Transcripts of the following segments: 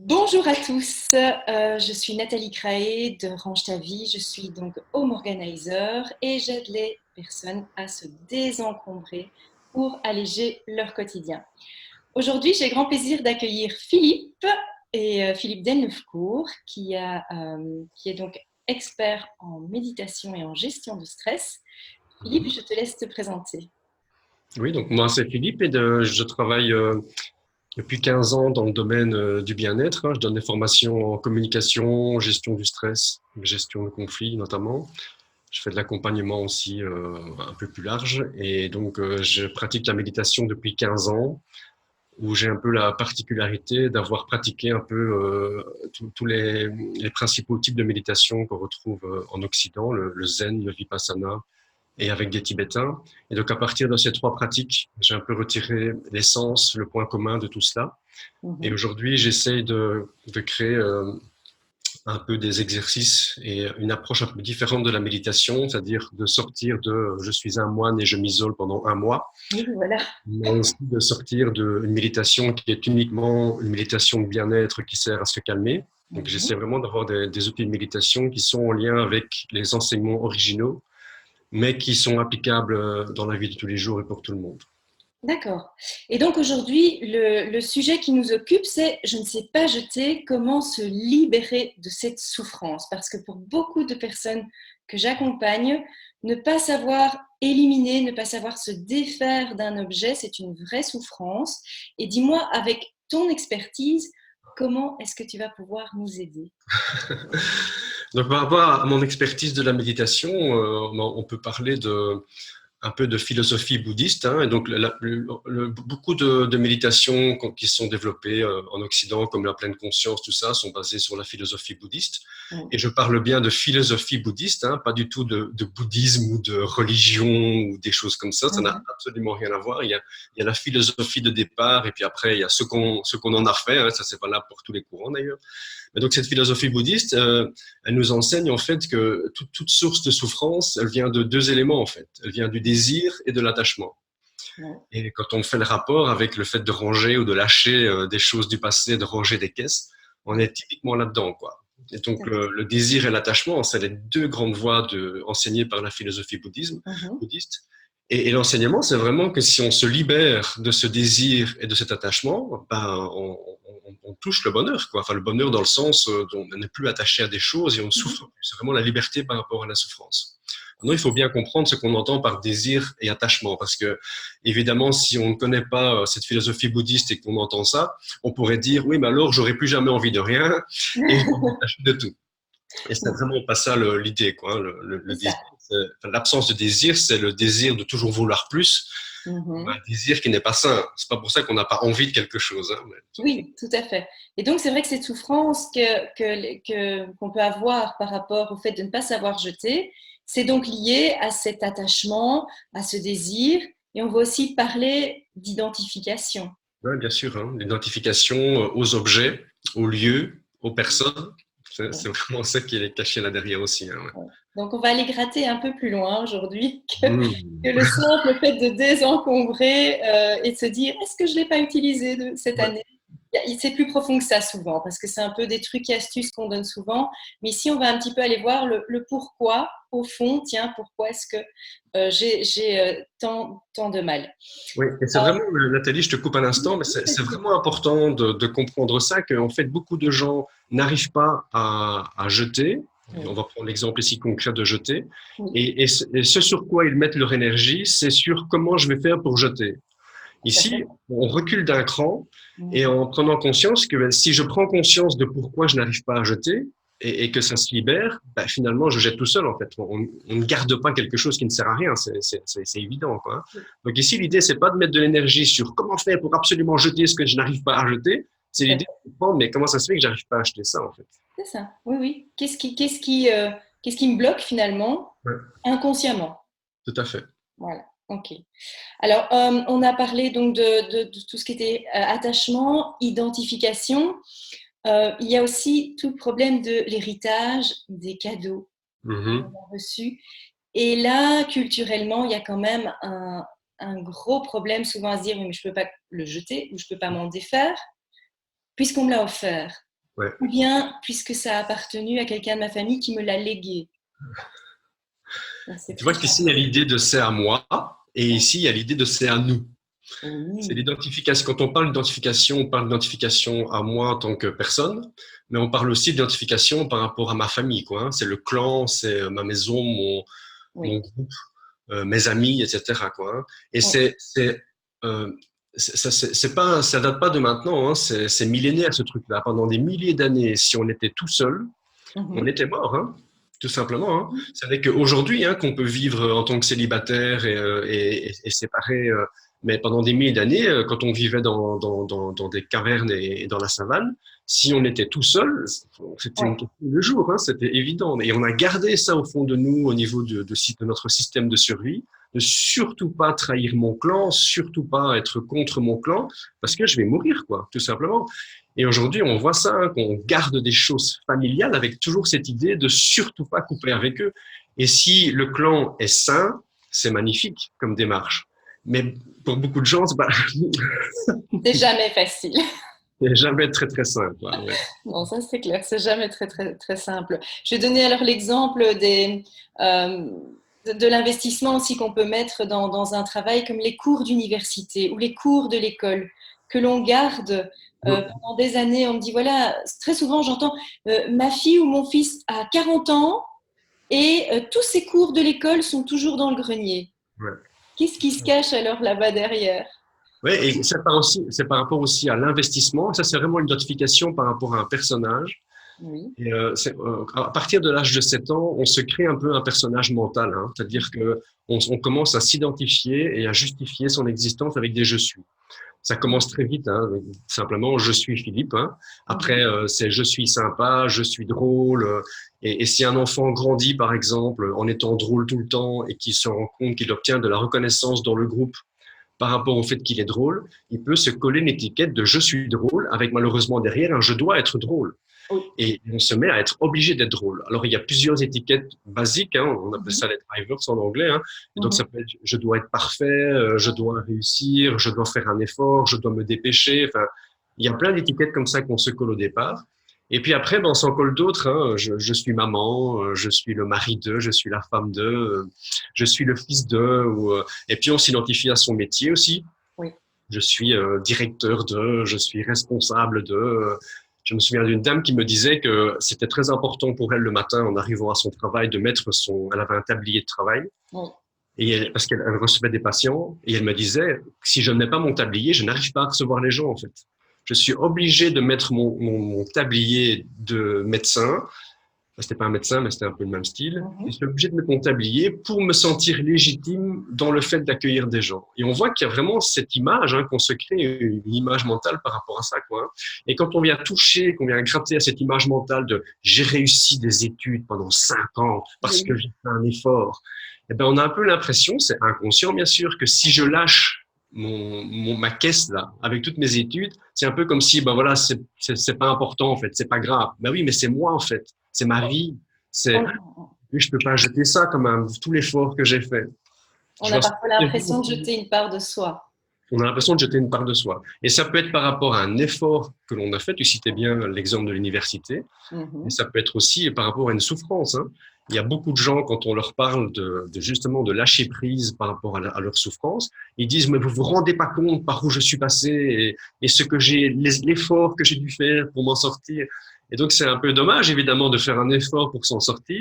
Bonjour à tous, je suis Nathalie Craé de Range ta vie, je suis donc home organizer et j'aide les personnes à se désencombrer pour alléger leur quotidien. Aujourd'hui, j'ai grand plaisir d'accueillir Philippe Philippe Delneufcourt qui est donc expert en méditation et en gestion du stress. Philippe, Mhm. je te laisse te présenter. Oui, donc moi c'est Philippe et je travaille depuis 15 ans dans le domaine du bien-être, hein. Je donne des formations en communication, gestion du stress, gestion de conflits notamment. Je fais de l'accompagnement aussi un peu plus large et donc je pratique la méditation depuis 15 ans où j'ai un peu la particularité d'avoir pratiqué un peu tous les principaux types de méditation qu'on retrouve en Occident, le zen, le vipassana, et avec des Tibétains. Et donc, à partir de ces trois pratiques, j'ai un peu retiré l'essence, le point commun de tout cela. Et Mhm. aujourd'hui, j'essaye de créer un peu des exercices et une approche un peu différente de la méditation, c'est-à-dire de sortir de je suis un moine et je m'isole pendant un mois, Oui, voilà. mais aussi de sortir d'une méditation qui est uniquement une méditation de bien-être qui sert à se calmer. Donc, Mhm. j'essaie vraiment d'avoir des outils de méditation qui sont en lien avec les enseignements originaux mais qui sont applicables dans la vie de tous les jours et pour tout le monde. D'accord. Et donc aujourd'hui, le sujet qui nous occupe, c'est je ne sais pas jeter, comment se libérer de cette souffrance. Parce que pour beaucoup de personnes que j'accompagne, ne pas savoir éliminer, ne pas savoir se défaire d'un objet, c'est une vraie souffrance. Et dis-moi, avec ton expertise, comment est-ce que tu vas pouvoir nous aider? Donc, par rapport à mon expertise de la méditation, on peut parler un peu de philosophie bouddhiste, hein, et donc beaucoup de méditations qui sont développées en Occident, comme la pleine conscience, tout ça, sont basées sur la philosophie bouddhiste. Oui. Et je parle bien de philosophie bouddhiste, hein, pas du tout de bouddhisme ou de religion ou des choses comme ça n'a Mhm. absolument rien à voir. Il y a la philosophie de départ et puis après, il y a ce qu'on en a fait, hein, ça c'est valable pour tous les courants d'ailleurs. Et donc cette philosophie bouddhiste, elle nous enseigne en fait que toute source de souffrance, elle vient de deux éléments en fait. Elle vient du désir et de l'attachement. Oui. Et quand on fait le rapport avec le fait de ranger ou de lâcher des choses du passé, de ranger des caisses, on est typiquement là-dedans, quoi. Et donc le désir et l'attachement, c'est les deux grandes voies enseignées par la philosophie Mhm. bouddhiste. Et l'enseignement, c'est vraiment que si on se libère de ce désir et de cet attachement, ben, on touche le bonheur, quoi. Enfin, le bonheur dans le sens dont on n'est plus attaché à des choses et on ne souffre Mhm. plus. C'est vraiment la liberté par rapport à la souffrance. Maintenant, il faut bien comprendre ce qu'on entend par désir et attachement, parce que évidemment, si on ne connaît pas cette philosophie bouddhiste et qu'on entend ça, on pourrait dire oui, mais alors j'aurais plus jamais envie de rien et je vais me détacher de tout. Et c'est vraiment pas ça l'idée, quoi, hein. C'est Le ça. désir, enfin, l'absence de désir, c'est le désir de toujours vouloir plus, un Mhm. désir qui n'est pas sain. C'est pas pour ça qu'on n'a pas envie de quelque chose, hein, Oui, tout à fait. Et donc, c'est vrai que cette souffrance qu'on peut avoir par rapport au fait de ne pas savoir jeter, c'est donc lié à cet attachement, à ce désir. Et on va aussi parler d'identification. ouais, bien sûr, hein, l'identification aux objets, aux lieux, aux personnes. C'est vraiment ça qui est caché là derrière aussi, hein, ouais. Donc, on va aller gratter un peu plus loin aujourd'hui que Mmh. le simple fait de désencombrer et de se dire, est-ce que je ne l'ai pas utilisé cette Ouais. année? C'est plus profond que ça souvent, parce que c'est un peu des trucs et astuces qu'on donne souvent. Mais ici, on va un petit peu aller voir le pourquoi, au fond, tiens, pourquoi est-ce que j'ai tant de mal. Oui, et c'est vraiment, Nathalie, je te coupe un instant, mais c'est Vas-y. vraiment important de comprendre ça, qu'en fait, beaucoup de gens n'arrivent pas à jeter. Et on Oui, va prendre l'exemple ici concret de jeter. oui, Et ce sur quoi ils mettent leur énergie, c'est sur comment je vais faire pour jeter. tout à Ici, fait. on recule d'un cran et Mhm. en prenant conscience que ben, si je prends conscience de pourquoi je n'arrive pas à jeter et que ça se libère, ben, finalement, je jette tout seul en fait. On ne garde pas quelque chose qui ne sert à rien, c'est évident, quoi, hein. Donc ici, l'idée, c'est pas de mettre de l'énergie sur comment faire pour absolument jeter ce que je n'arrive pas à jeter. C'est Tout à l'idée fait. de comprendre, mais comment ça se fait que j'arrive pas à acheter ça en fait. C'est ça. Oui, oui. Qu'est-ce qui me bloque finalement Ouais, inconsciemment? tout à fait. Voilà. OK. Alors, on a parlé donc de tout ce qui était attachement, identification. Il y a aussi tout le problème de l'héritage, des cadeaux qu'on Mhm. a reçus. Et là, culturellement, il y a quand même un gros problème souvent à se dire, oui, mais je ne peux pas le jeter ou je ne peux pas m'en défaire. puisqu'on me l'a offert, Ouais. ou bien puisque ça a appartenu à quelqu'un de ma famille qui me l'a légué. Donc, c'est Tu très vois qu'ici, il y a l'idée de c'est à moi, et ici, il y a l'idée de c'est à nous. C'est oui, l'identification. Quand on parle d'identification, on parle d'identification à moi en tant que personne, mais on parle aussi d'identification par rapport à ma famille, quoi, hein. C'est le clan, c'est ma maison, mon oui, groupe, mes amis, etc., quoi, hein. Et oui. euh, c'est pas, ça date pas de maintenant, hein. C'est millénaire ce truc-là. Pendant des milliers d'années, si on était tout seul, on Mhm. était mort, hein, tout simplement, hein. C'est vrai qu'aujourd'hui, hein, qu'on peut vivre en tant que célibataire et séparé, mais pendant des milliers d'années, quand on vivait dans des cavernes et dans la savane, si on était tout seul, c'était Oui, une question de jour, hein, c'était évident. Et on a gardé ça au fond de nous, au niveau de notre système de survie, de surtout pas trahir mon clan, surtout pas être contre mon clan, parce que je vais mourir, quoi, tout simplement. Et aujourd'hui, on voit ça, hein, qu'on garde des choses familiales avec toujours cette idée de surtout pas couper avec eux. Et si le clan est sain, c'est magnifique comme démarche. Mais pour beaucoup de gens, c'est jamais facile. c'est jamais très très simple, quoi. Ouais. Non, ça c'est clair, c'est jamais très très très simple. Je vais donner alors l'exemple de l'investissement aussi qu'on peut mettre dans un travail comme les cours d'université ou les cours de l'école que l'on garde pendant des années. On me dit voilà, très souvent j'entends ma fille ou mon fils a 40 ans et tous ces cours de l'école sont toujours dans le grenier. Ouais. Qu'est-ce qui se cache alors là-bas derrière? Ouais, et c'est par rapport aussi à l'investissement. Ça, c'est vraiment une notification par rapport à un personnage. Oui. Et à partir de l'âge de 7 ans, on se crée un peu un personnage mental, hein. C'est-à-dire que on commence à s'identifier et à justifier son existence avec des je suis. Ça commence très vite, hein, simplement je suis Philippe, hein. Après, Mhm. c'est je suis sympa, je suis drôle. Et si un enfant grandit, par exemple, en étant drôle tout le temps et qu'il se rend compte qu'il obtient de la reconnaissance dans le groupe par rapport au fait qu'il est drôle, il peut se coller une étiquette de je suis drôle avec malheureusement derrière un je dois être drôle. Oui. Et on se met à être obligé d'être drôle. Alors, il y a plusieurs étiquettes basiques, hein, on appelle Mhm. ça les drivers en anglais, hein. Et donc, Mhm. ça peut être je dois être parfait, je dois réussir, je dois faire un effort, je dois me dépêcher. Enfin, il y a plein d'étiquettes comme ça qu'on se colle au départ. Et puis après, ben, on s'en colle d'autres, hein. Je suis maman, je suis le mari de, je suis la femme de, je suis le fils de. Et puis, on s'identifie à son métier aussi. Oui. Je suis directeur de, je suis responsable de. Je me souviens d'une dame qui me disait que c'était très important pour elle le matin en arrivant à son travail de mettre elle avait un tablier de travail Oui. parce qu'elle recevait des patients et elle me disait si je ne mets pas mon tablier, je n'arrive pas à recevoir les gens en fait. Je suis obligé de mettre mon tablier de médecin. C'était pas un médecin, mais c'était un peu le même style. Je Mhm. suis obligé de mettre mon tablier pour me sentir légitime dans le fait d'accueillir des gens. Et on voit qu'il y a vraiment cette image, hein, qu'on se crée une image mentale par rapport à ça, quoi, hein. Et quand on vient toucher, qu'on vient gratter à cette image mentale de j'ai réussi des études pendant 5 ans parce que Oui. j'ai fait un effort, eh ben on a un peu l'impression, c'est inconscient bien sûr, que si je lâche ma caisse là avec toutes mes études, c'est un peu comme si ben voilà c'est pas important en fait, c'est pas grave. Ben oui, mais c'est moi en fait, c'est ma vie, c'est On, oui, je peux pas jeter ça comme tout l'effort que j'ai fait. on Je a vois ça parfois très vite l'impression de aussi. jeter une part de soi. On a l'impression de jeter une part de soi. Et ça peut être par rapport à un effort que l'on a fait. Tu citais bien l'exemple de l'université. Mais Mhm. ça peut être aussi par rapport à une souffrance, hein. Il y a beaucoup de gens, quand on leur parle justement de lâcher prise par rapport à leur souffrance, ils disent, mais vous vous rendez pas compte par où je suis passé et ce que l'effort que j'ai dû faire pour m'en sortir. Et donc, c'est un peu dommage, évidemment, de faire un effort pour s'en sortir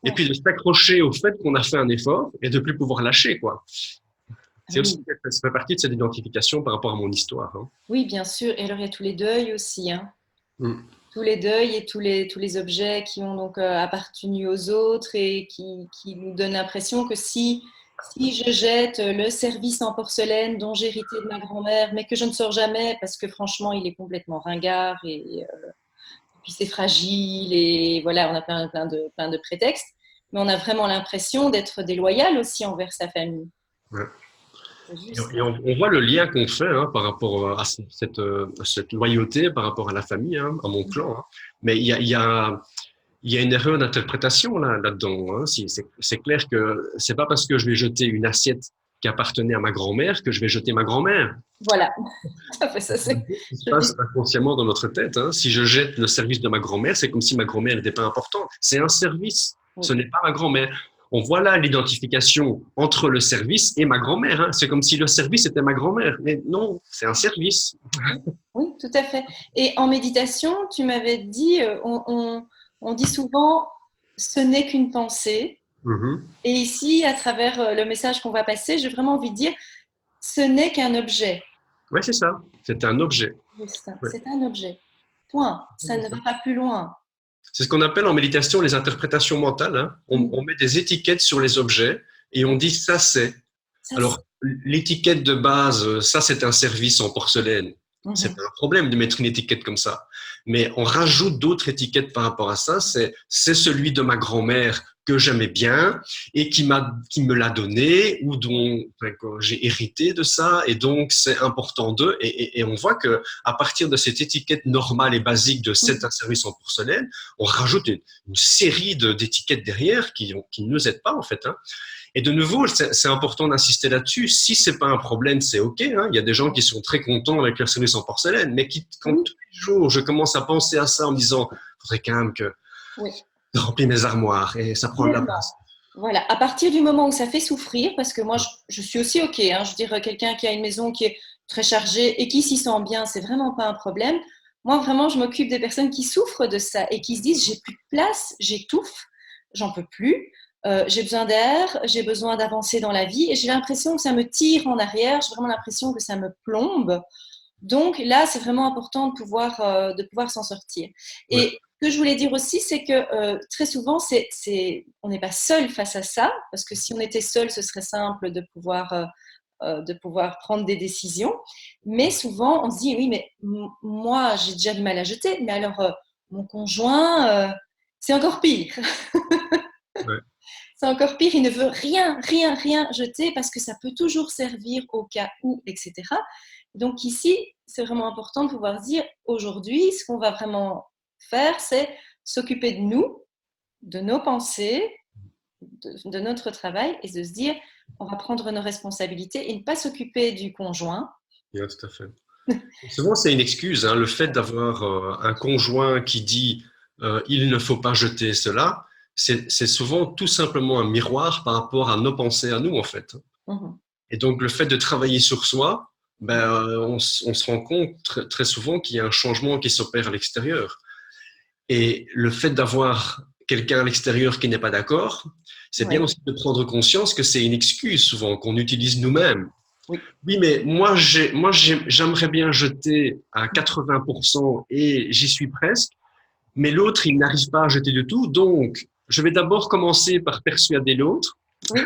et Ouais. puis de s'accrocher au fait qu'on a fait un effort et de plus pouvoir lâcher, quoi. C'est aussi, Oui. ça fait partie de cette identification par rapport à mon histoire, hein. Oui, bien sûr. Et alors, il y a tous les deuils aussi, hein. Mm. Tous les deuils et tous les objets qui ont donc appartenu aux autres et qui nous donnent l'impression que si je jette le service en porcelaine dont j'ai hérité de ma grand-mère, mais que je ne sors jamais parce que franchement, il est complètement ringard et puis c'est fragile et voilà, on a plein de prétextes, mais on a vraiment l'impression d'être déloyal aussi envers sa famille. Ouais. C'est Et juste. on voit le lien qu'on fait, hein, par rapport à cette loyauté par rapport à la famille, hein, à mon clan, hein. Mais il y a une erreur d'interprétation là-dedans, hein. C'est clair que c'est pas parce que je vais jeter une assiette qui appartenait à ma grand-mère que je vais jeter ma grand-mère. Voilà, tout à fait, ça C'est c'est. un peu ce qui se passe inconsciemment dans notre tête, hein. Si je jette le service de ma grand-mère, c'est comme si ma grand-mère n'était pas importante. C'est un service, ce Oui, n'est pas ma grand-mère. On voit là l'identification entre le service et ma grand-mère, hein. C'est comme si le service était ma grand-mère. Mais non, c'est un service. oui, oui, tout à fait. Et en méditation, tu m'avais dit, on dit souvent, ce n'est qu'une pensée. Mhm. Et ici, à travers le message qu'on va passer, j'ai vraiment envie de dire, ce n'est qu'un objet. Ouais, c'est ça. C'est un objet. Juste, Ouais. c'est un objet. Point. Ça ne va pas plus loin. C'est ce qu'on appelle en méditation les interprétations mentales, hein. On met des étiquettes sur les objets et on dit ça c'est. Ça, c'est. Alors, l'étiquette de base, ça c'est un service en porcelaine. C'est Mhm. pas un problème de mettre une étiquette comme ça. Mais on rajoute d'autres étiquettes par rapport à ça. C'est celui de ma grand-mère que j'aimais bien et qui me l'a donné ou dont enfin, j'ai hérité de ça et donc c'est important d'eux. Et on voit que à partir de cette étiquette normale et basique de c'est un service en porcelaine, on rajoute une série d'étiquettes derrière qui ne nous aident pas en fait, hein. Et de nouveau, c'est important d'insister là-dessus. Si c'est pas un problème, c'est OK, hein. Il y a des gens qui sont très contents avec leur service en porcelaine, mais quand Oui, tous les jours je commence à penser à ça en me disant, faudrait quand même que oui, je remplis mes armoires et ça prend de la clairement. place. Voilà, à partir du moment où ça fait souffrir, parce que moi je suis aussi OK, hein, je veux dire, quelqu'un qui a une maison qui est très chargée et qui s'y sent bien, c'est vraiment pas un problème. Moi, vraiment, je m'occupe des personnes qui souffrent de ça et qui se disent j'ai plus de place, j'étouffe, j'en peux plus, j'ai besoin d'air, j'ai besoin d'avancer dans la vie et j'ai l'impression que ça me tire en arrière, j'ai vraiment l'impression que ça me plombe. Donc là, c'est vraiment important de pouvoir s'en sortir. Ouais. Et ce que je voulais dire aussi, c'est que très souvent, on n'est pas seul face à ça, parce que si on était seul, ce serait simple de pouvoir prendre des décisions. Mais souvent, on se dit, oui, mais moi, j'ai déjà du mal à jeter, mais alors mon conjoint, c'est encore pire. Ouais. C'est encore pire, il ne veut rien, rien, rien jeter parce que ça peut toujours servir au cas où, etc. Donc ici, c'est vraiment important de pouvoir se dire, aujourd'hui, ce qu'on va vraiment faire, c'est s'occuper de nous, de nos pensées, de notre travail et de se dire, on va prendre nos responsabilités et ne pas s'occuper du conjoint. Yeah, tout à fait. Souvent, c'est une excuse, hein, le fait d'avoir un conjoint qui dit il ne faut pas jeter cela, c'est souvent tout simplement un miroir par rapport à nos pensées à nous, en fait. Mhm. Et donc, le fait de travailler sur soi, ben, on se rend compte très souvent qu'il y a un changement qui s'opère à l'extérieur. Et le fait d'avoir quelqu'un à l'extérieur qui n'est pas d'accord, c'est bien Oui, aussi de prendre conscience que c'est une excuse souvent qu'on utilise nous-mêmes. oui. Oui, mais j'aimerais bien jeter à 80% et j'y suis presque, mais l'autre, il n'arrive pas à jeter du tout. Donc, je vais d'abord commencer par persuader l'autre. Oui,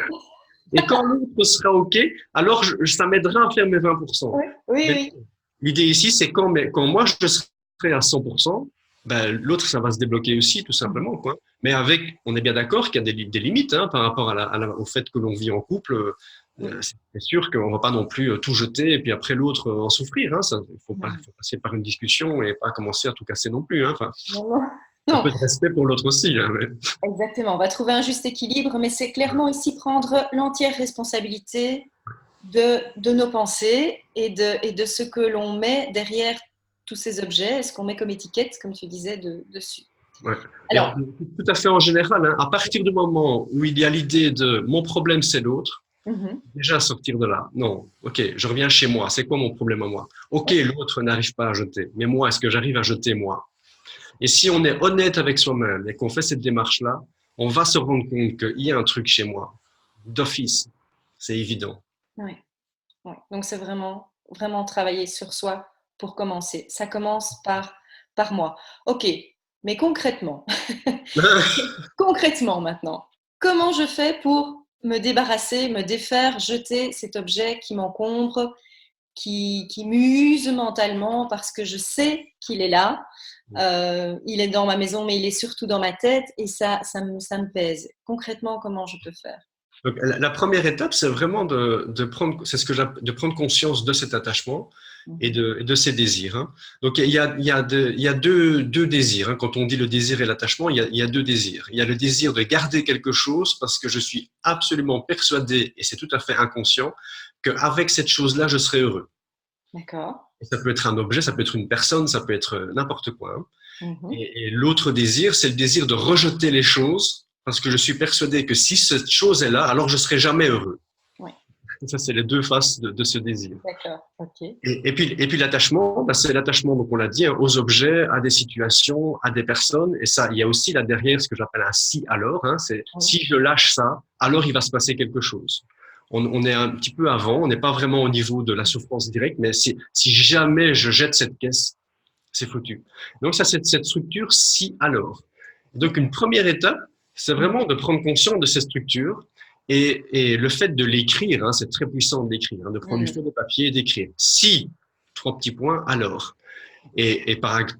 Et quand l'autre sera OK, alors ça m'aidera à faire mes 20%. oui, oui, Mais oui. l'idée ici, c'est quand moi je serai à 100%, ben, l'autre, ça va se débloquer aussi, tout simplement, quoi. Mais avec, on est bien d'accord qu'il y a des limites, hein, par rapport au fait que l'on vit en couple. Oui. C'est sûr qu'on va pas non plus tout jeter et puis après l'autre en souffrir, hein. Ça, Non, faut passer par une discussion et pas commencer à tout casser non plus, hein. Enfin, non, non. un Non. peu de respect pour l'autre aussi, hein, mais... Exactement, on va trouver un juste équilibre, mais c'est clairement ici prendre l'entière responsabilité de nos pensées et de ce que l'on met derrière tous ces objets, ce qu'on met comme étiquette, comme tu disais, dessus. Ouais. Et Alors, tout à fait en général, hein, à partir du moment où il y a l'idée de mon problème c'est l'autre, mhm, déjà sortir de là. Non, ok, je reviens chez moi. C'est quoi mon problème à moi? Ok, ouais, l'autre n'arrive pas à jeter, mais moi, est-ce que j'arrive à jeter moi? Et si on est honnête avec soi-même et qu'on fait cette démarche-là, on va se rendre compte qu'il y a un truc chez moi, d'office. C'est évident. ouais, ouais. Donc c'est vraiment, vraiment travailler sur soi pour commencer. Ça commence par moi. Ok, mais concrètement, concrètement maintenant, comment je fais pour me débarrasser, me défaire, jeter cet objet qui m'encombre, qui m'use mentalement parce que je sais qu'il est là. Il est dans ma maison, mais il est surtout dans ma tête et ça me pèse. Concrètement, comment je peux faire? Donc, la première étape, c'est vraiment de prendre, c'est ce que de prendre conscience de cet attachement Mhm. et de ses désirs. Hein. Donc, il y a deux désirs. Hein. Quand on dit le désir et l'attachement, il y a deux désirs. Il y a le désir de garder quelque chose parce que je suis absolument persuadé, et c'est tout à fait inconscient, qu'avec cette chose-là, je serai heureux. D'accord. Et ça peut être un objet, ça peut être une personne, ça peut être n'importe quoi. Hein. Mhm. Et l'autre désir, c'est le désir de rejeter les choses parce que je suis persuadé que si cette chose est là, alors je serai jamais heureux. Oui, Et ça, c'est les deux faces de ce désir. d'accord. OK. Et puis l'attachement, bah, c'est l'attachement, donc on l'a dit, hein, aux objets, à des situations, à des personnes. Et ça, il y a aussi là derrière ce que j'appelle un si alors. Hein, c'est Oui. si je lâche ça, alors il va se passer quelque chose. On est un petit peu avant, on n'est pas vraiment au niveau de la souffrance directe, mais si jamais je jette cette caisse, c'est foutu. Donc ça, c'est cette structure si alors. Donc une première étape, c'est vraiment de prendre conscience de ces structures et le fait de l'écrire, hein, c'est très puissant d'écrire, hein, de prendre une Mhm. feuille de papier et d'écrire. Si, trois petits points, alors.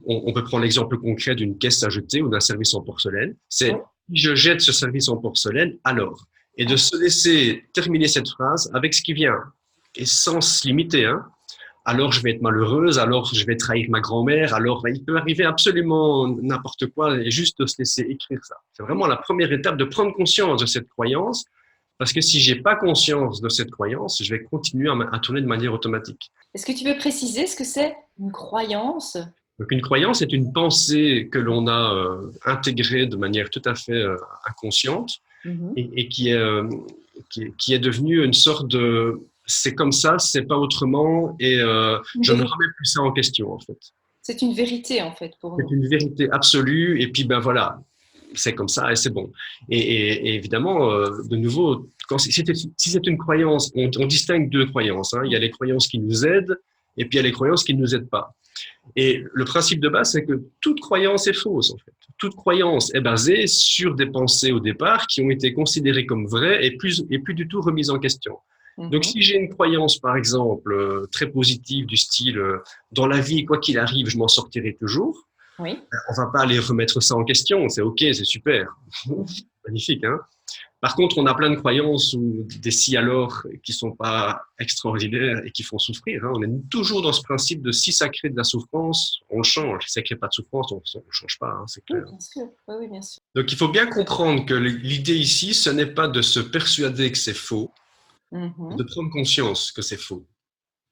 On peut prendre l'exemple concret d'une caisse à jeter ou d'un service en porcelaine. Oui. C'est si je jette ce service en porcelaine, alors. Et de se laisser terminer cette phrase avec ce qui vient. Et sans se limiter, hein, alors je vais être malheureuse, alors je vais trahir ma grand-mère, alors il peut arriver absolument n'importe quoi et juste de se laisser écrire ça. C'est vraiment la première étape de prendre conscience de cette croyance, parce que si j'ai pas conscience de cette croyance, je vais continuer à tourner de manière automatique. Est-ce que tu veux préciser ce que c'est une croyance? Donc une croyance est une pensée que l'on a intégrée de manière tout à fait inconsciente Mhm. et qui est devenue une sorte de c'est comme ça, c'est pas autrement et Une je ne vérité. remets plus ça en question en fait. C'est une vérité, en fait, pour C'est nous. une vérité absolue et puis ben voilà, c'est comme ça et c'est bon. Et évidemment, de nouveau, si c'est une croyance, on distingue deux croyances. Hein. Il y a les croyances qui nous aident et puis il y a les croyances qui ne nous aident pas. Et le principe de base, c'est que toute croyance est fausse, en fait. Toute croyance est basée sur des pensées au départ qui ont été considérées comme vraies et plus du tout remises en question. Donc, Mhm. si j'ai une croyance, par exemple, très positive du style dans la vie, quoi qu'il arrive, je m'en sortirai toujours, Oui. on va pas aller remettre ça en question. C'est OK, c'est super. Mhm. Magnifique, hein. Par contre, on a plein de croyances ou des si alors qui sont pas extraordinaires et qui font souffrir. Hein. On est toujours dans ce principe de si ça crée de la souffrance, on le change. Si ça crée pas de souffrance, on ne change pas, hein, c'est Oui, clair. bien sûr. Oui, oui, bien sûr. Donc il faut bien comprendre que l'idée ici, ce n'est pas de se persuader que c'est faux, mais de Mhm. prendre conscience que c'est faux.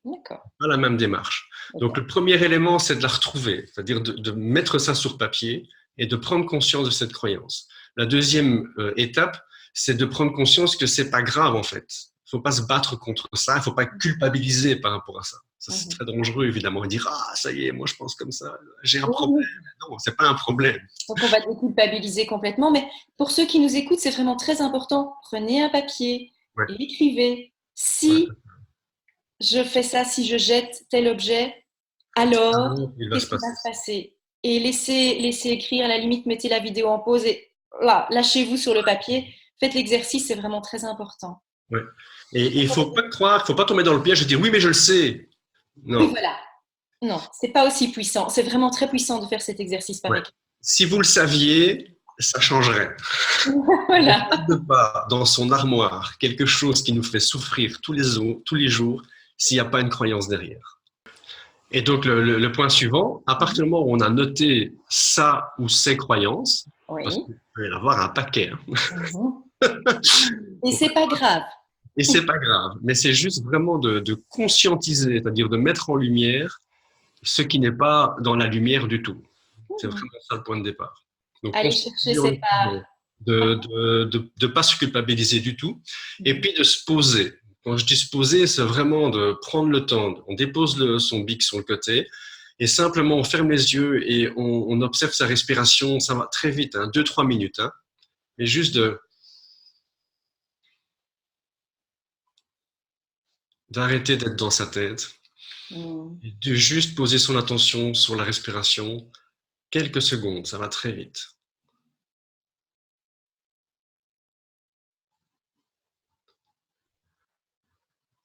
D'accord. Pas la même démarche. Donc Ok. le premier élément, c'est de la retrouver, c'est-à-dire de mettre ça sur papier et de prendre conscience de cette croyance. La deuxième étape, c'est de prendre conscience que c'est pas grave en fait. Il faut pas se battre contre ça, il faut pas culpabiliser par rapport à ça. Ça c'est Mhm. très dangereux évidemment. Et dire ah ça y est, moi je pense comme ça, j'ai un Oui, problème. oui. Non, c'est pas un problème. Donc, on va déculpabiliser complètement. Mais pour ceux qui nous écoutent, c'est vraiment très important. Prenez un papier Ouais, et écrivez. ouais. Si je fais ça, si je jette tel objet, alors Alors, il va se qu'est-ce qui va passer se ça. passer? Et laissez écrire. À la limite, mettez la vidéo en pause et là, lâchez-vous sur le papier. Faites l'exercice, c'est vraiment très important. Ouais. Et il faut pas croire, il faut pas tomber dans le piège de dire oui mais je le sais. Oui, Non. voilà. Non, c'est pas aussi puissant. C'est vraiment très puissant de faire cet exercice par Ouais. écrit. Si vous le saviez, ça changerait. On Voilà. ne garde pas dans son armoire quelque chose qui nous fait souffrir tous les jours s'il n'y a pas une croyance derrière. Et donc, le point suivant, à partir du moment où on a noté ça ou ces croyances, parce Oui. qu'il peut y en avoir un paquet, hein, Mhm. Et c'est pas grave. et c'est pas grave, mais c'est juste vraiment de conscientiser, c'est-à-dire de mettre en lumière ce qui n'est pas dans la lumière du tout. C'est Mhm. vraiment ça le point de départ. Donc, Allez chercher conscientiser en ces parts. essayant de pas se culpabiliser du tout, et Mhm. puis de se poser. Quand je dis se poser, c'est vraiment de prendre le temps. On dépose son bic sur le côté et simplement on ferme les yeux et on observe sa respiration. Ça va très vite, hein, 2-3 minutes. Hein, et juste d'arrêter d'être dans sa tête, Mhm. et de juste poser son attention sur la respiration. Quelques secondes, ça va très vite.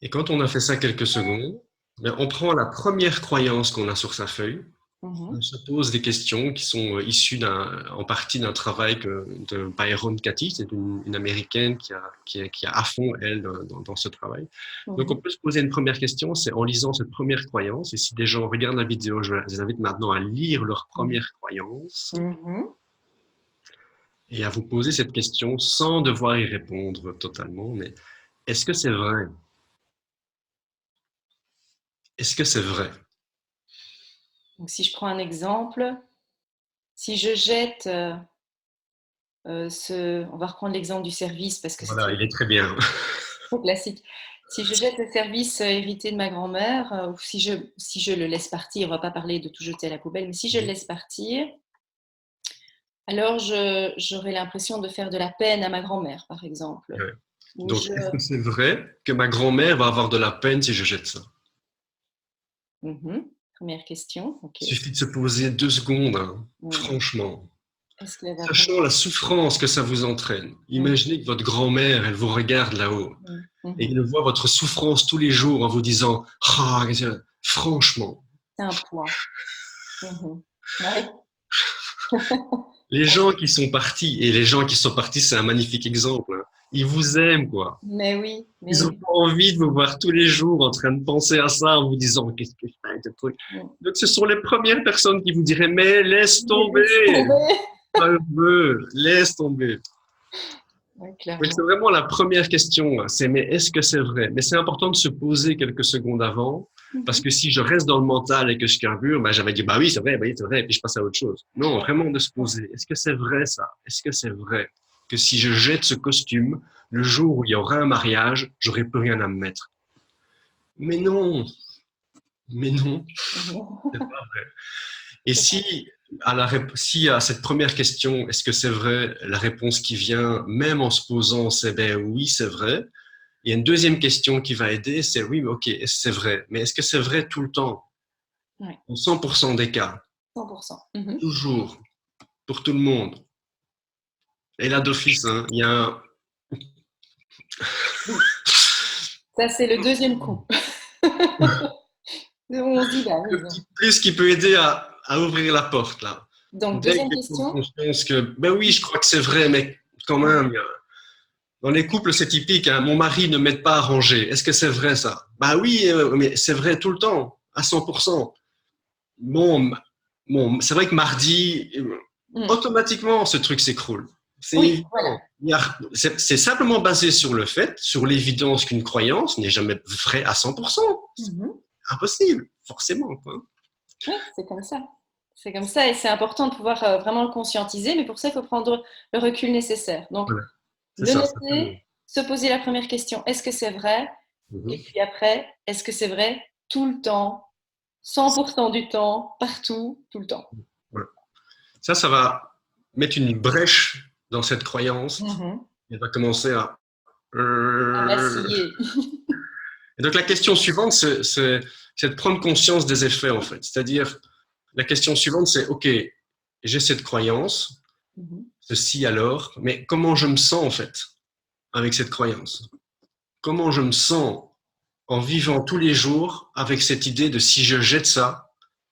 Et quand on a fait ça quelques secondes, ben, on prend la première croyance qu'on a sur sa feuille Mhm. se pose des questions qui sont issues en partie d'un travail de Byron Katie, c'est une Américaine qui a à fond, elle, dans ce travail. Donc, on Mhm. peut se poser une première question, c'est en lisant cette première croyance, et si des gens regardent la vidéo, je les invite maintenant à lire leur première croyance Mhm. et à vous poser cette question sans devoir y répondre totalement, mais est-ce que c'est vrai? Est-ce que c'est vrai? Donc, si je prends un exemple, si je jette on va reprendre l'exemple du service parce que c'est Voilà, très, il est très bien. très classique. Si je jette le service hérité de ma grand-mère, ou si je le laisse partir, on ne va pas parler de tout jeter à la poubelle, mais si je le laisse partir, alors j'aurai l'impression de faire de la peine à ma grand-mère, par exemple. Ouais. Ou Donc, est-ce que c'est vrai que ma grand-mère va avoir de la peine si je jette ça? Mhm. Première question, ok. Il suffit de se poser 2 secondes, hein, Hmm. franchement. Est-ce qu'elle va vraiment... Sachant la souffrance que ça vous entraîne. Mhm. Imaginez que votre grand-mère, elle vous regarde là-haut et Mhm. elle voit votre souffrance tous les jours en vous disant ah, franchement, C'est un poids. Mhm. Ouais. les gens qui sont partis, et les gens qui sont partis, c'est un magnifique exemple, hein, ils vous aiment, quoi. Mais Ils ont oui. pas envie de vous voir tous les jours en train de penser à ça, en vous disant qu'est-ce que je fais avec ce truc. Mhm. Donc, ce sont les premières personnes qui vous diraient mais laisse Mais laisse tomber, tomber. pas heureux, laisse tomber. Ouais, Oui, c'est clairement. vraiment la première question, hein, c'est mais est-ce que c'est vrai? Mais c'est important de se poser quelques secondes avant, parce Mhm. que si je reste dans le mental et que je carbure, bah, j'avais dit bah oui, c'est vrai, et puis je passe à autre chose. Non, Ouais. vraiment de se Ouais. poser. Est-ce que c'est vrai ça? Est-ce que c'est vrai que si je jette ce costume, le jour où il y aura un mariage, j'aurai plus rien à me mettre? Mais non, mais non, Mhm. c'est pas vrai. Et si si à cette première question, est-ce que c'est vrai, la réponse qui vient, même en se posant, c'est ben oui, c'est vrai. Il y a une deuxième question qui va aider, c'est oui, mais ok, c'est vrai. Mais est-ce que c'est vrai tout le temps? Ouais. En 100% des cas, 100%. Mhm. toujours, pour tout le monde. Et là, d'office, hein, il y a Oui. Ça, c'est le deuxième coup. On se dit, bah le oui. petit plus qui peut aider à ouvrir la porte, là. Donc, Dès deuxième qu'ils prennent question. conscience que, ben oui, je crois que c'est vrai, mais quand même, dans les couples, c'est typique, hein, mon mari ne m'aide pas à ranger. Est-ce que c'est vrai, ça? Bah oui, mais c'est vrai tout le temps, à 100%. Bon, bon, c'est vrai que mardi, Mhm. automatiquement, ce truc s'écroule. C'est Oui, voilà. évident. C'est simplement basé sur le fait, sur l'évidence qu'une croyance n'est jamais vraie à 100%. C'est Mhm. impossible, forcément, quoi. Oui, c'est comme ça. C'est comme ça et c'est important de pouvoir vraiment le conscientiser, mais pour ça, il faut prendre le recul nécessaire. Donc, Voilà, c'est le ça, simplement. noter, se poser la première question, est-ce que c'est vrai? Et Mhm. puis après, est-ce que c'est vrai tout le temps, 100% du temps, partout, tout le temps? Voilà. Ça va mettre une brèche dans cette croyance. Mhm. Elle va commencer à... À vaciller. Et donc la question suivante, c'est de prendre conscience des effets, en fait. C'est-à-dire, la question suivante, c'est, OK, j'ai cette croyance, Mhm. ceci alors, mais comment je me sens, en fait, avec cette croyance? Comment je me sens en vivant tous les jours avec cette idée de si je jette ça,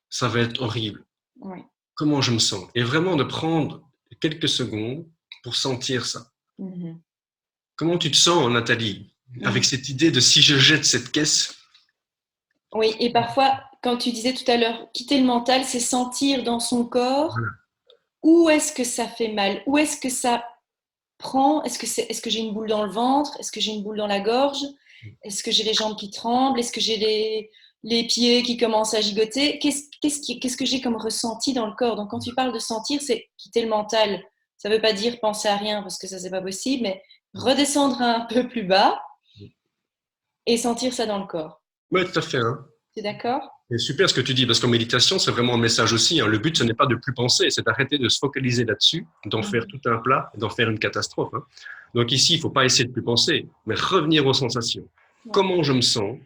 ça va être horrible. Oui. Comment je me sens? Et vraiment de prendre quelques secondes pour sentir ça. Mhm. Comment tu te sens, Nathalie, avec Mhm. cette idée de si je jette cette caisse? Oui, et parfois, quand tu disais tout à l'heure, quitter le mental, c'est sentir dans son corps Voilà. où est-ce que ça fait mal, où est-ce que ça prend, est-ce que j'ai une boule dans le ventre, est-ce que j'ai une boule dans la gorge, est-ce que j'ai les jambes qui tremblent, est-ce que j'ai les pieds qui commencent à gigoter, qu'est-ce que j'ai comme ressenti dans le corps. Donc quand tu parles de sentir, c'est quitter le mental. Ça ne veut pas dire penser à rien parce que ça, c'est pas possible, mais redescendre un peu plus bas et sentir ça dans le corps. Oui, tout à fait. Hein. Tu es d'accord? C'est super ce que tu dis, parce qu'en méditation, c'est vraiment un message aussi. Hein. Le but, ce n'est pas de plus penser, c'est d'arrêter de se focaliser là-dessus, d'en faire Mhm. tout un plat, d'en faire une catastrophe. Hein. Donc ici, il ne faut pas essayer de plus penser, mais revenir aux sensations. Ouais. Comment je me sens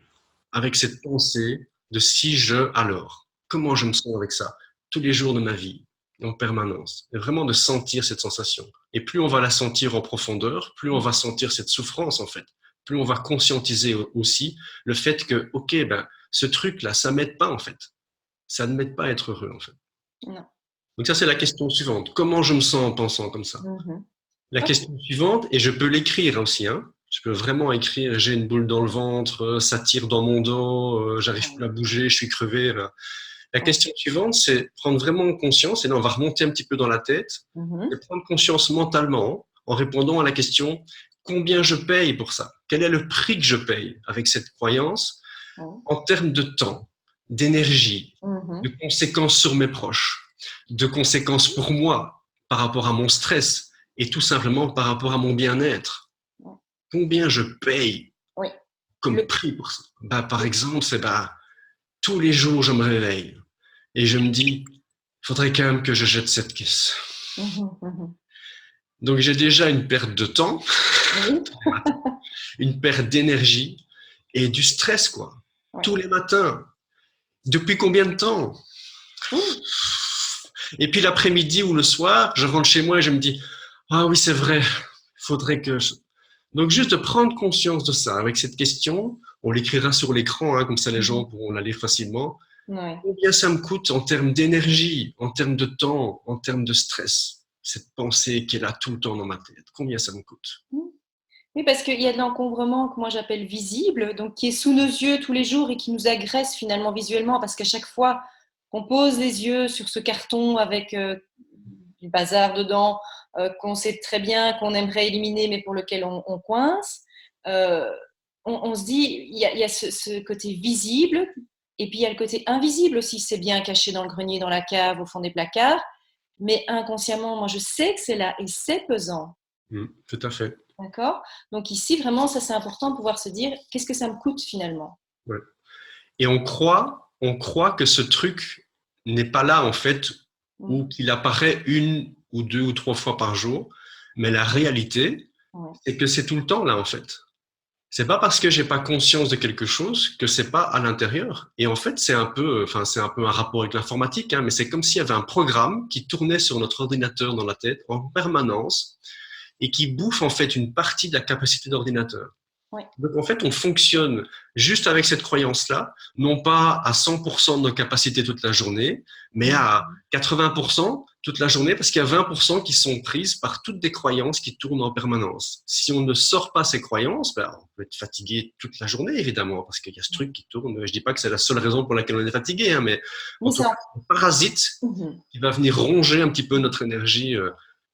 avec cette pensée de si je alors? Comment je me sens avec ça tous les jours de ma vie, en permanence? Et vraiment de sentir cette sensation. Et plus on va la sentir en profondeur, plus on va sentir cette souffrance en fait. Plus on va conscientiser aussi le fait que, ok, ben, ce truc-là, ça m'aide pas en fait. ça ne m'aide pas à être heureux, en fait. Non. Donc ça, c'est la question suivante. Comment je me sens en pensant comme ça? La Ok. question suivante, et je peux l'écrire aussi, hein. Je peux vraiment écrire, j'ai une boule dans le ventre, ça tire dans mon dos, j'arrive plus à bouger, je suis crevé. Là. La Ouais. question suivante, c'est prendre vraiment conscience, et là on va remonter un petit peu dans la tête, et prendre conscience mentalement en répondant à la question, combien je paye pour ça? Quel est le prix que je paye avec cette croyance en termes de temps, d'énergie, de conséquences sur mes proches, de conséquences pour moi par rapport à mon stress et tout simplement par rapport à mon bien-être? Combien je paye Oui. comme prix pour ça? Bah, par exemple, c'est tous les jours je me réveille et je me dis, il faudrait quand même que je jette cette caisse. Donc j'ai déjà une perte de temps, une perte d'énergie et du stress, quoi. Tous les matins. Depuis combien de temps? Et puis l'après-midi ou le soir, je rentre chez moi et je me dis, ah oui, c'est vrai, il faudrait que je... Donc juste de prendre conscience de ça avec cette question, on l'écrira sur l'écran, hein, comme ça les gens pourront la lire facilement. Combien ça me coûte en termes d'énergie, en termes de temps, en termes de stress, cette pensée qui est là tout le temps dans ma tête? Combien ça me coûte? Oui, parce qu'il y a de l'encombrement que moi j'appelle visible, donc qui est sous nos yeux tous les jours et qui nous agresse finalement visuellement, parce qu'à chaque fois qu'on pose les yeux sur ce carton avec du bazar dedans, qu'on sait très bien qu'on aimerait éliminer, mais pour lequel on coince, euh, on se dit, il y a ce côté visible, et puis il y a le côté invisible aussi, c'est bien caché dans le grenier, dans la cave, au fond des placards, mais inconsciemment, moi je sais que c'est là et c'est pesant. Tout à fait. D'accord? Donc ici, vraiment, ça c'est important de pouvoir se dire, qu'est-ce que ça me coûte finalement? Ouais. Et on croit que ce truc n'est pas là en fait, ou qu'il apparaît une ou deux ou trois fois par jour, mais la réalité, c'est que c'est tout le temps là en fait. C'est pas parce que j'ai pas conscience de quelque chose que c'est pas à l'intérieur. Et en fait, c'est un peu un rapport avec l'informatique, hein, mais c'est comme s'il y avait un programme qui tournait sur notre ordinateur dans la tête en permanence et qui bouffe en fait une partie de la capacité d'ordinateur. Donc en fait, on fonctionne juste avec cette croyance-là, non pas à 100% de nos capacités toute la journée, mais à 80% toute la journée, parce qu'il y a 20% qui sont prises par toutes des croyances qui tournent en permanence. Si on ne sort pas ces croyances, on peut être fatigué toute la journée, évidemment, parce qu'il y a ce truc qui tourne. Je dis pas que c'est la seule raison pour laquelle on est fatigué, hein, mais en tout cas, un parasite qui va venir ronger un petit peu notre énergie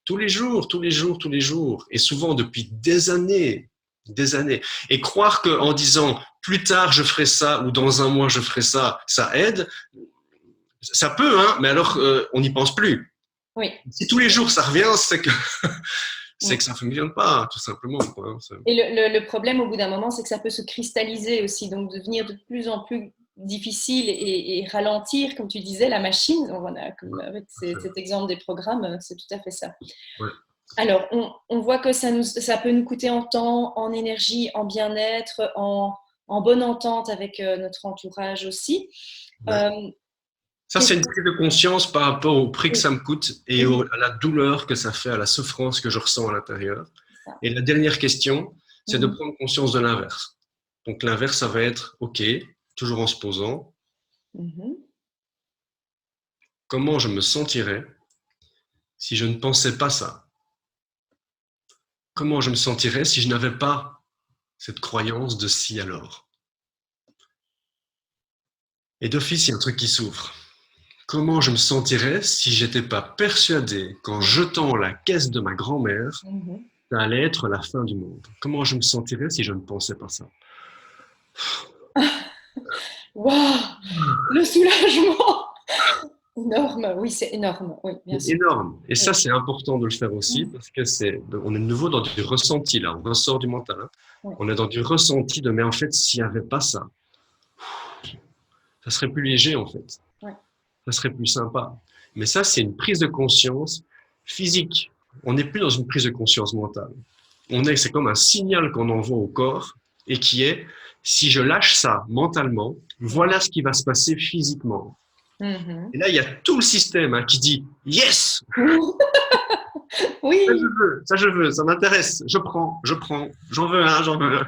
tous les jours, tous les jours, tous les jours, et souvent depuis des années. Des années. Et croire qu'en disant plus tard je ferai ça ou dans un mois je ferai ça, ça aide, ça peut, hein, mais alors on n'y pense plus. Oui. Si tous les jours ça revient, c'est que ça ne fonctionne pas, tout simplement. Quoi. Et le problème au bout d'un moment, c'est que ça peut se cristalliser aussi, donc devenir de plus en plus difficile et ralentir, comme tu disais, la machine. Avec cet exemple des programmes, c'est tout à fait ça. Ouais. Alors, on voit que ça peut nous coûter en temps, en énergie, en bien-être, en bonne entente avec notre entourage aussi. Ouais. Ça, c'est une prise de conscience par rapport au prix que ça me coûte et à la douleur que ça fait, à la souffrance que je ressens à l'intérieur. Et la dernière question, c'est de prendre conscience de l'inverse. Donc l'inverse, ça va être, OK, toujours en se posant, comment je me sentirais si je ne pensais pas ça? Comment je me sentirais si je n'avais pas cette croyance de si alors? Et d'office, il y a un truc qui s'ouvre. Comment je me sentirais si j'étais pas persuadé qu'en jetant la caisse de ma grand-mère, ça allait être la fin du monde? Comment je me sentirais si je ne pensais pas ça? Waouh, le soulagement! Énorme, oui, c'est énorme, oui, bien sûr. Énorme. Et ça, c'est important de le faire aussi parce que on est de nouveau dans du ressenti là. On ressort du mental. Hein. On est dans du ressenti de, mais en fait, s'il n'y avait pas ça, ça serait plus léger en fait. Ça serait plus sympa. Mais ça, c'est une prise de conscience physique. On n'est plus dans une prise de conscience mentale. C'est comme un signal qu'on envoie au corps et qui est, si je lâche ça mentalement, voilà ce qui va se passer physiquement. Et là, il y a tout le système qui dit yes. Oui. Ça je veux, ça m'intéresse. Je prends, j'en veux un, j'en veux un.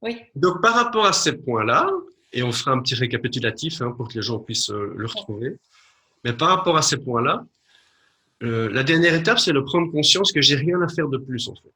Oui. Donc, par rapport à ces points-là, et on fera un petit récapitulatif pour que les gens puissent le retrouver. Mais par rapport à ces points-là, la dernière étape, c'est de prendre conscience que j'ai rien à faire de plus, en fait.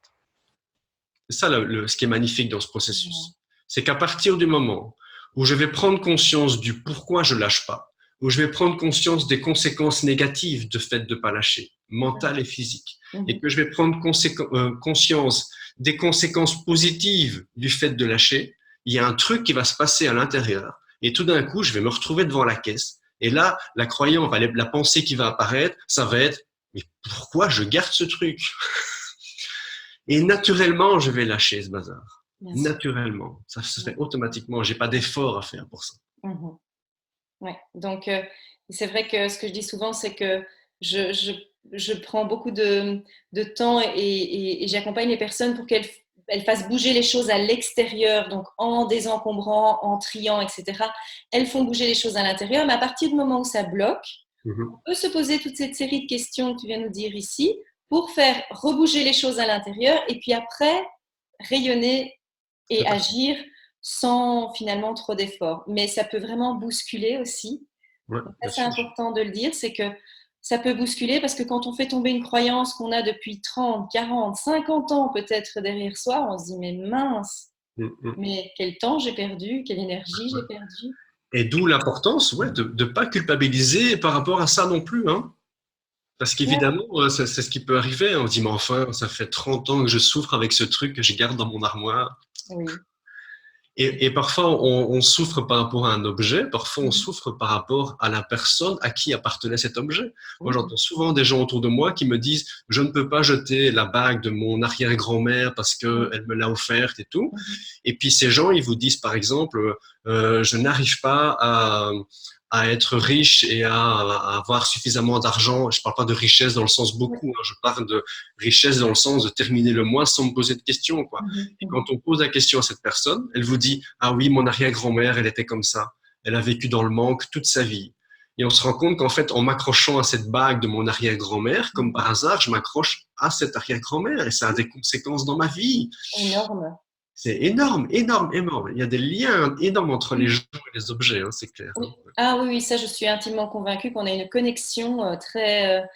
C'est ça ce qui est magnifique dans ce processus. C'est qu'à partir du moment où je vais prendre conscience du pourquoi je lâche pas, où je vais prendre conscience des conséquences négatives de fait de pas lâcher, mentales et physiques, et que je vais prendre conscience des conséquences positives du fait de lâcher, il y a un truc qui va se passer à l'intérieur. Et tout d'un coup, je vais me retrouver devant la caisse. Et là, la croyance, la pensée qui va apparaître, ça va être, mais pourquoi je garde ce truc? Et naturellement, je vais lâcher ce bazar. Naturellement. Ça se fait automatiquement. J'ai pas d'effort à faire pour ça. Ouais. Donc, c'est vrai que ce que je dis souvent, c'est que je prends beaucoup de temps et j'accompagne les personnes pour qu'elles fassent bouger les choses à l'extérieur, donc en désencombrant, en triant, etc. Elles font bouger les choses à l'intérieur, mais à partir du moment où ça bloque, on peut se poser toute cette série de questions que tu viens de nous dire ici pour faire rebouger les choses à l'intérieur et puis après rayonner et agir sans finalement trop d'efforts. Mais ça peut vraiment bousculer aussi. Ouais, ça, c'est important de le dire, c'est que ça peut bousculer parce que quand on fait tomber une croyance qu'on a depuis 30, 40, 50 ans peut-être derrière soi, on se dit mais mince, mais quel temps j'ai perdu, quelle énergie j'ai perdu. Et d'où l'importance de ne pas culpabiliser par rapport à ça non plus. Parce qu'évidemment, c'est ce qui peut arriver. On se dit, mais enfin, ça fait 30 ans que je souffre avec ce truc que je garde dans mon armoire. Oui. Et parfois, on souffre par rapport à un objet, parfois on souffre par rapport à la personne à qui appartenait cet objet. Moi, j'entends souvent des gens autour de moi qui me disent, je ne peux pas jeter la bague de mon arrière-grand-mère parce qu'elle me l'a offerte et tout. Et puis ces gens, ils vous disent par exemple, je n'arrive pas à être riche et à avoir suffisamment d'argent. Je parle pas de richesse dans le sens beaucoup, je parle de richesse dans le sens de terminer le mois sans me poser de questions, quoi. Et quand on pose la question à cette personne, elle vous dit, ah oui, mon arrière-grand-mère, elle était comme ça. Elle a vécu dans le manque toute sa vie. Et on se rend compte qu'en fait, en m'accrochant à cette bague de mon arrière-grand-mère, comme par hasard, je m'accroche à cette arrière-grand-mère et ça a des conséquences dans ma vie. Énorme. C'est énorme, énorme, énorme. Il y a des liens énormes entre les gens et les objets, c'est clair. Oui. Ah oui, ça, je suis intimement convaincue qu'on a une connexion très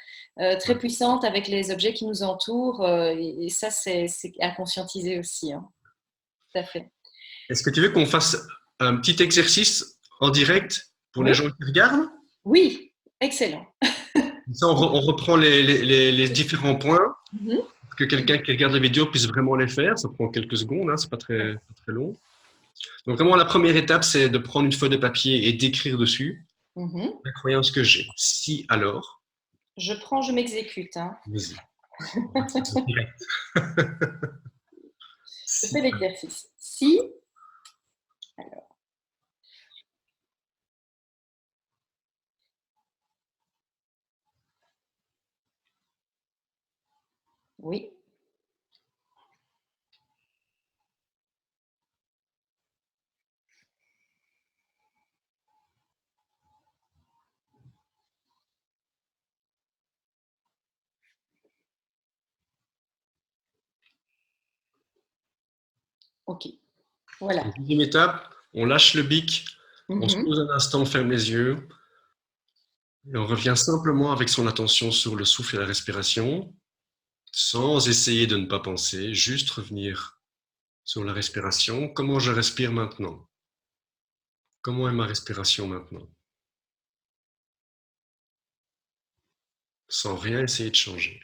puissante avec les objets qui nous entourent. Et ça, c'est à conscientiser aussi. Tout à fait. Est-ce que tu veux qu'on fasse un petit exercice en direct pour les gens qui regardent? Oui, excellent. Ça, on reprend les différents points. Que quelqu'un qui regarde la vidéo puisse vraiment les faire. Ça prend quelques secondes, c'est pas très long. Donc vraiment, la première étape, c'est de prendre une feuille de papier et d'écrire dessus la croyance que j'ai. Si, alors. Je prends, je m'exécute. Vas-y. Je fais l'exercice. Si, alors. Oui. Ok. Voilà. Deuxième étape, on lâche le bic, on se pose un instant, on ferme les yeux et on revient simplement avec son attention sur le souffle et la respiration, sans essayer de ne pas penser, juste revenir sur la respiration. Comment je respire maintenant? Comment est ma respiration maintenant? Sans rien essayer de changer.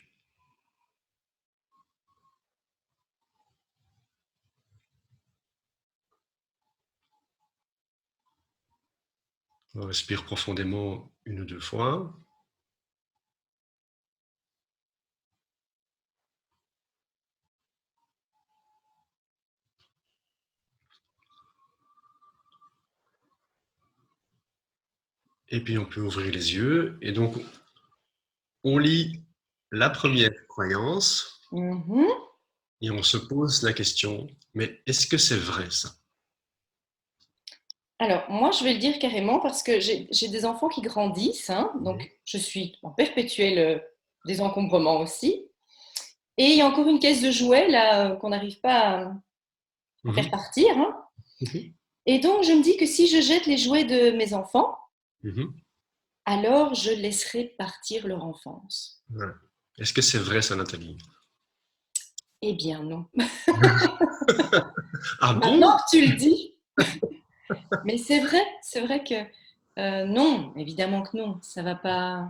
On respire profondément 1 ou 2 fois. Et puis on peut ouvrir les yeux. Et donc, on lit la première croyance et on se pose la question, mais est-ce que c'est vrai ça? Alors, moi, je vais le dire carrément parce que j'ai des enfants qui grandissent, donc je suis en perpétuel désencombrement aussi. Et il y a encore une caisse de jouets là qu'on n'arrive pas à faire partir. Et donc, je me dis que si je jette les jouets de mes enfants, Mhm. alors je laisserai partir leur enfance. Ouais. Est-ce que c'est vrai ça, Nathalie? Eh bien, non. Ah Maintenant bon? que tu le dis, mais c'est vrai que non, évidemment que non. Ça va pas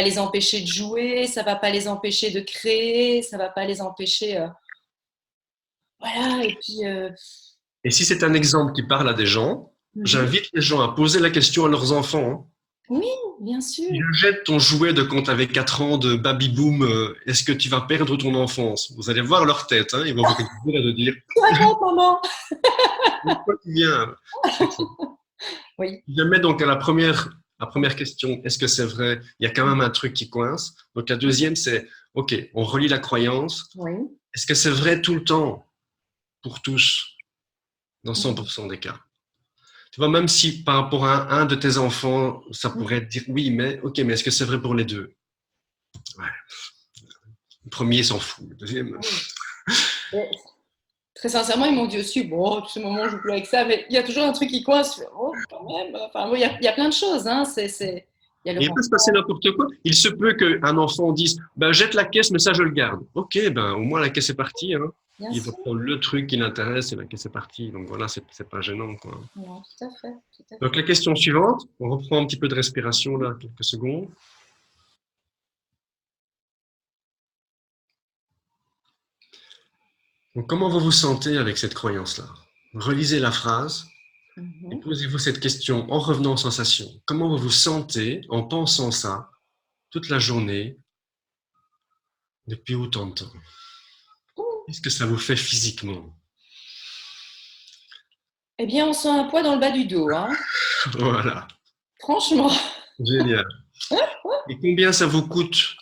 les empêcher de jouer, ça va pas les empêcher de créer, ça va pas les empêcher. Voilà, et puis. Et si c'est un exemple qui parle à des gens, Mhm. j'invite les gens à poser la question à leurs enfants, hein. Oui, bien Si sûr. je jette ton jouet de quand tu avais 4 ans de Baby Boom, est-ce que tu vas perdre ton enfance? Vous allez voir leur tête, hein, ils vont vous regarder et de dire, Tu racontes, maman. de quoi tu viens? C'est ça. Oui, Si jamais donc à la première question, est-ce que c'est vrai? Il y a quand même un truc qui coince. Donc la deuxième, c'est, OK, on relie la croyance. oui. Est-ce que c'est vrai tout le temps pour tous, dans Mhm. 100% des cas? Tu vois, même si par rapport à un de tes enfants, ça pourrait être dire oui, mais OK, mais est-ce que c'est vrai pour les deux? Ouais. Le premier s'en fout. Le deuxième, Oui. Et très sincèrement, ils m'ont dit aussi, bon, tout ce moment, je joue plus avec ça, mais il y a toujours un truc qui coince. Je fais, oh, quand même. Enfin, bon, il y a plein de choses. Hein. Il y a le et il peut se passer renfort, n'importe quoi. Il se peut qu'un enfant dise ben, jette la caisse, mais ça, je le garde. OK, ben, au moins la caisse est partie. Hein. bien Il va sûr. prendre le truc qui l'intéresse et la caisse est partie. Donc voilà, c'est pas gênant. Quoi. Non, tout à fait, tout à Donc la fait. question suivante, on reprend un petit peu de respiration là, quelques secondes. Donc, comment vous vous sentez avec cette croyance-là? Relisez la phrase et Mhm. posez-vous cette question en revenant aux sensations. Comment vous vous sentez en pensant ça toute la journée depuis autant de temps? Qu'est-ce que ça vous fait physiquement? Eh bien, on sent un poids dans le bas du dos, hein. Voilà, Franchement. génial. Et combien ça vous coûte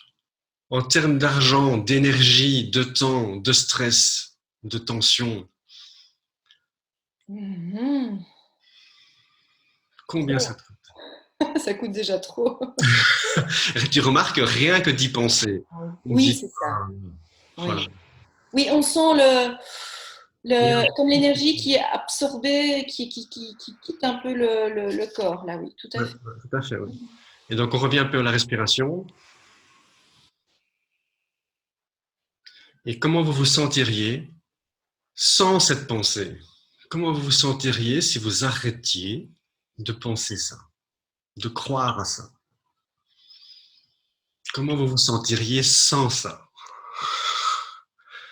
en termes d'argent, d'énergie, de temps, de stress, de tension? Mhm. Combien ça Trop. te coûte? Ça coûte déjà trop. Tu remarques rien que d'y penser. On Oui, dit, c'est ça. voilà. Oui. Oui, on sent comme l'énergie qui est absorbée, qui quitte un peu le corps, là, oui, tout à Ouais, fait. ouais, tout à fait, oui. Et donc, on revient un peu à la respiration. Et comment vous vous sentiriez sans cette pensée? Comment vous vous sentiriez si vous arrêtiez de penser ça, de croire à ça? Comment vous vous sentiriez sans ça?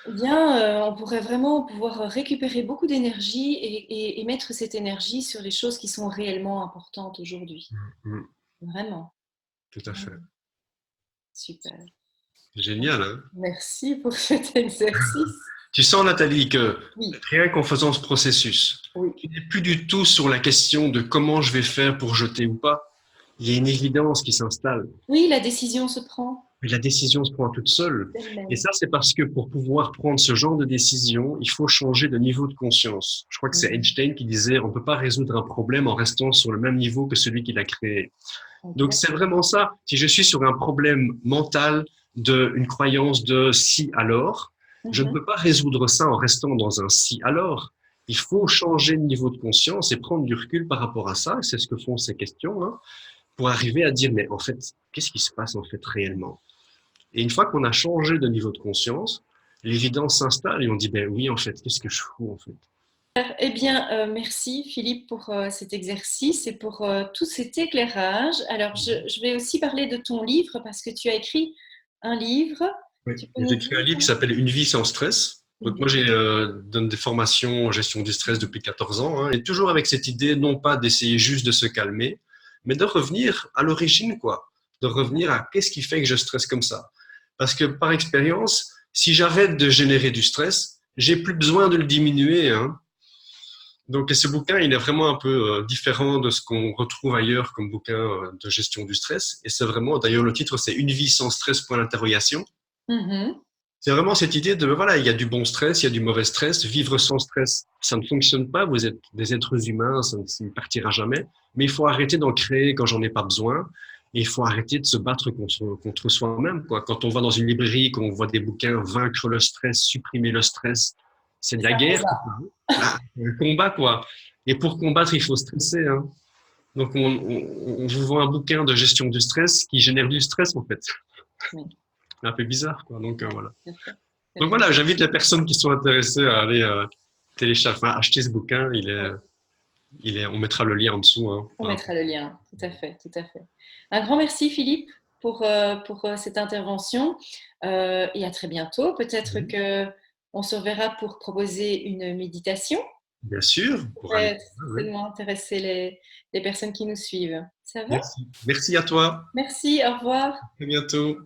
Eh bien, on pourrait vraiment pouvoir récupérer beaucoup d'énergie et mettre cette énergie sur les choses qui sont réellement importantes aujourd'hui. Mm, Vraiment. tout à fait. Super. Génial, hein? Merci pour cet exercice. Tu sens, Nathalie, que Oui, rien qu'en faisant ce processus, oui. tu n'es plus du tout sur la question de comment je vais faire pour jeter ou pas. Il y a une évidence qui s'installe. Oui, la décision se prend Mais la décision se prend toute seule. Et d'elle-même. ça, c'est parce que pour pouvoir prendre ce genre de décision, il faut changer de niveau de conscience. Je crois que c'est Mhm. Einstein qui disait, on ne peut pas résoudre un problème en restant sur le même niveau que celui qui l'a créé. Donc Exact. c'est vraiment ça. Si je suis sur un problème mental une croyance de si alors, je ne Mhm. peux pas résoudre ça en restant dans un si alors. Il faut changer de niveau de conscience et prendre du recul par rapport à ça. C'est ce que font ces questions, hein, pour arriver à dire, mais en fait, qu'est-ce qui se passe en fait réellement? Et une fois qu'on a changé de niveau de conscience, l'évidence s'installe et on dit, ben oui, en fait, qu'est-ce que je fous en fait? Eh bien, merci Philippe pour cet exercice et pour tout cet éclairage. Alors, je vais aussi parler de ton livre parce que tu as écrit un livre. Oui. Tu peux J'ai nous écrit un dire livre qui s'appelle Une vie sans stress. Donc moi, donne des formations en gestion du stress depuis 14 ans, hein, et toujours avec cette idée, non pas d'essayer juste de se calmer, mais de revenir à l'origine, quoi. De revenir à qu'est-ce qui fait que je stresse comme ça. Parce que par expérience, si j'arrête de générer du stress, j'ai plus besoin de le diminuer, hein. Donc, ce bouquin, il est vraiment un peu différent de ce qu'on retrouve ailleurs comme bouquin de gestion du stress. Et c'est vraiment, d'ailleurs, le titre, c'est Une vie sans stress, point d'interrogation. Mhm. C'est vraiment cette idée de, voilà, il y a du bon stress, il y a du mauvais stress. Vivre sans stress, ça ne fonctionne pas. Vous êtes des êtres humains, ça ne partira jamais. Mais il faut arrêter d'en créer quand j'en ai pas besoin. Et il faut arrêter de se battre contre soi-même, quoi. Quand on va dans une librairie, qu'on voit des bouquins, vaincre le stress, supprimer le stress, c'est de la guerre, tout ça, hein. Ah, un combat, quoi. Et pour combattre, il faut stresser, hein. Donc, on vous vend un bouquin de gestion du stress qui génère du stress, en fait. Oui, C'est un peu bizarre, quoi. Donc, voilà. tout à fait. Tout à Donc, fait. voilà, j'invite les personnes qui sont intéressées à aller télécharger, enfin, acheter ce bouquin. Oui, On mettra le lien en dessous, hein, on mettra le lien, tout à fait, tout à fait. Un grand merci Philippe pour cette intervention et à très bientôt. Peut-être Mhm. que on se reverra pour proposer une méditation. Bien sûr, pour aller. Ça Ouais, ouais. certainement intéresser les personnes qui nous suivent. Ça va? Merci. Merci à toi. Merci, au revoir. À bientôt.